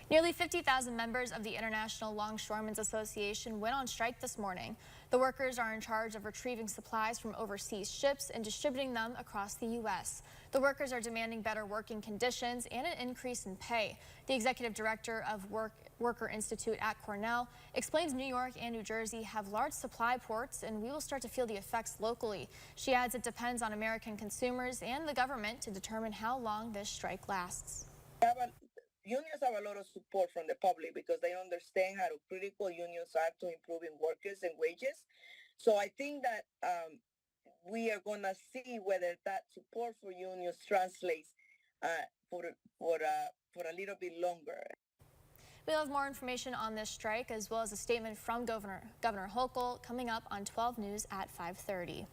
Nearly 50,000 members of the International Longshoremen's Association went on strike this morning. The workers are in charge of retrieving supplies from overseas ships and distributing them across the U.S. The workers are demanding better working conditions and an increase in pay. The executive director of Worker Institute at Cornell explains New York and New Jersey have large supply ports, and we will start to feel the effects locally. She adds it depends on American consumers and the government to determine how long this strike lasts. Unions have a lot of support from the public because they understand how critical unions are to improving workers and wages. So I think that we are going to see whether that support for unions translates for a little bit longer. We'll have more information on this strike as well as a statement from Governor Hochul coming up on 12 News at 5:30.